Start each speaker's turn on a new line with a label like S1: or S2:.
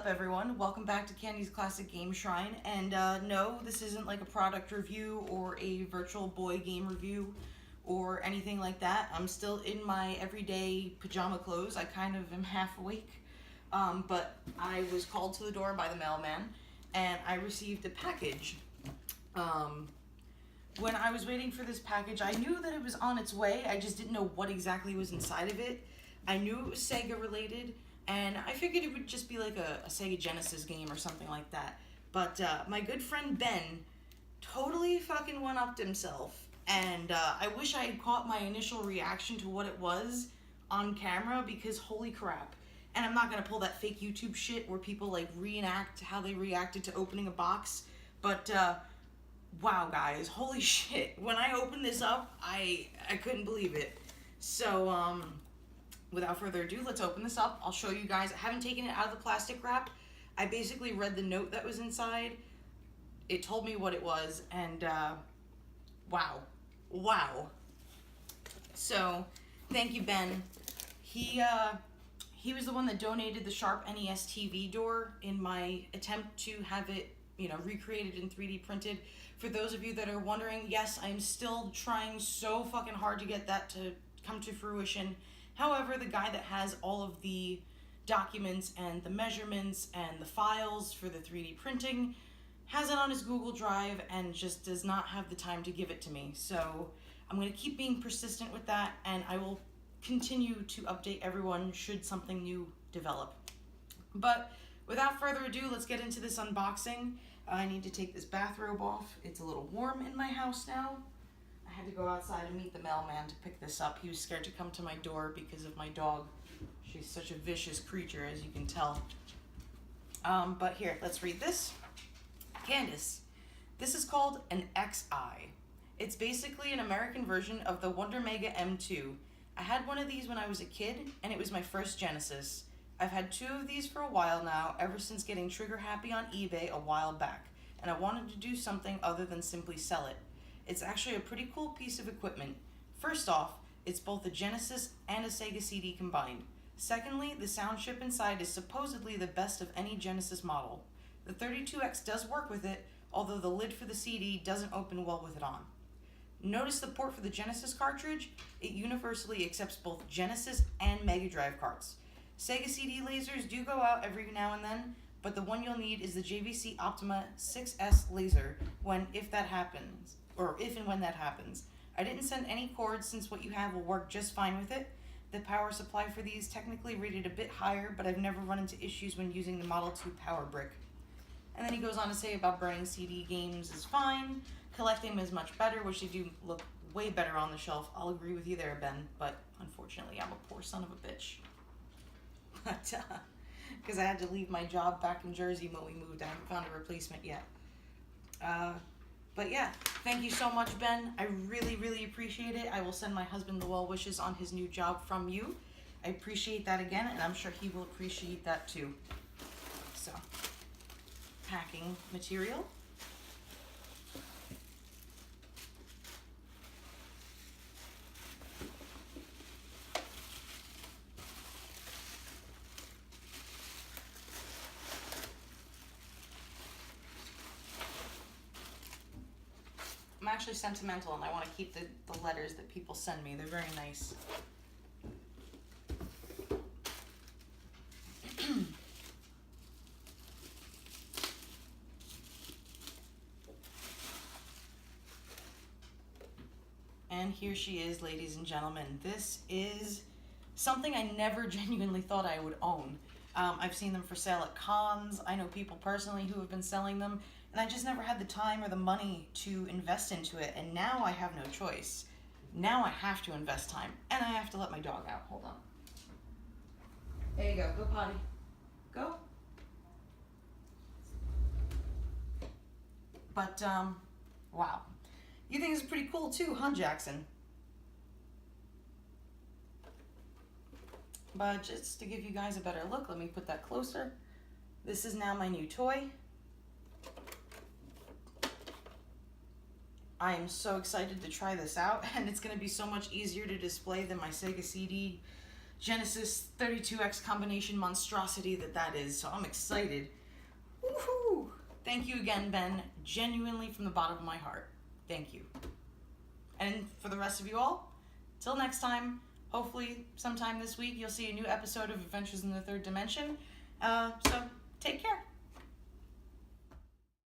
S1: everyone? Welcome back to Candy's Classic Game Shrine. And no, this isn't like a product review or a Virtual Boy game review or anything like that. I'm still in my everyday pajama clothes. I kind of am half awake. But I was called to the door by the mailman and I received a package. When I was waiting for this package, I knew that it was on its way. I just didn't know what exactly was inside of it. I knew it was Sega related. And I figured it would just be like a Sega Genesis game or something like that. But my good friend Ben totally fucking one-upped himself. And I wish I had caught my initial reaction to what it was on camera, because holy crap. And I'm not going to pull that fake YouTube shit where people like reenact how they reacted to opening a box. But wow, guys, holy shit. When I opened this up, I couldn't believe it. So, without further ado, let's open this up. I'll show you guys. I haven't taken it out of the plastic wrap. I basically read the note that was inside. It told me what it was, and wow. Wow. So, thank you, Ben. He was the one that donated the Sharp NES TV door in my attempt to have it, recreated and 3D printed. For those of you that are wondering, yes, I'm still trying so fucking hard to get that to come to fruition. However, the guy that has all of the documents and the measurements and the files for the 3D printing has it on his Google Drive and just does not have the time to give it to me. So I'm going to keep being persistent with that, and I will continue to update everyone should something new develop. But without further ado, let's get into this unboxing. I need to take this bathrobe off. It's a little warm in my house now. I had to go outside and meet the mailman to pick this up. He was scared to come to my door because of my dog. She's such a vicious creature, as you can tell. But here, let's read this. Candace. This is called an X'Eye. It's basically an American version of the Wonder Mega M2. I had one of these when I was a kid, and it was my first Genesis. I've had two of these for a while now, ever since getting trigger happy on eBay a while back, and I wanted to do something other than simply sell it. It's actually a pretty cool piece of equipment. First off, it's both a Genesis and a Sega CD combined. Secondly, the sound chip inside is supposedly the best of any Genesis model. The 32X does work with it, although the lid for the CD doesn't open well with it on. Notice the port for the Genesis cartridge? It universally accepts both Genesis and Mega Drive carts. Sega CD lasers do go out every now and then, but the one you'll need is the JVC Optima 6S laser if and when that happens. I didn't send any cords since what you have will work just fine with it. The power supply for these technically rated a bit higher, but I've never run into issues when using the Model 2 power brick. And then he goes on to say about burning CD games is fine, collecting them is much better, which they do look way better on the shelf. I'll agree with you there, Ben, but unfortunately I'm a poor son of a bitch. But, because I had to leave my job back in Jersey when we moved. I haven't found a replacement yet. But yeah, thank you so much, Ben. I really, really appreciate it. I will send my husband the well wishes on his new job from you. I appreciate that again, and I'm sure he will appreciate that too. So, packing material. I'm actually sentimental, and I want to keep the letters that people send me. They're very nice. And here she is, ladies and gentlemen. This is something I never genuinely thought I would own. I've seen them for sale at cons. I know people personally who have been selling them, and I just never had the time or the money to invest into it, and now I have no choice. Now I have to invest time, and I have to let my dog out. Hold on. There you go. Go potty. Go. But, wow. You think it's pretty cool too, huh, Jackson? But just to give you guys a better look, let me put that closer. This is now my new toy. I am so excited to try this out, and it's going to be so much easier to display than my Sega CD Genesis 32X combination monstrosity that is. So I'm excited. Woohoo! Thank you again, Ben. Genuinely from the bottom of my heart. Thank you. And for the rest of you all, till next time, hopefully sometime this week you'll see a new episode of Adventures in the Third Dimension. So take care.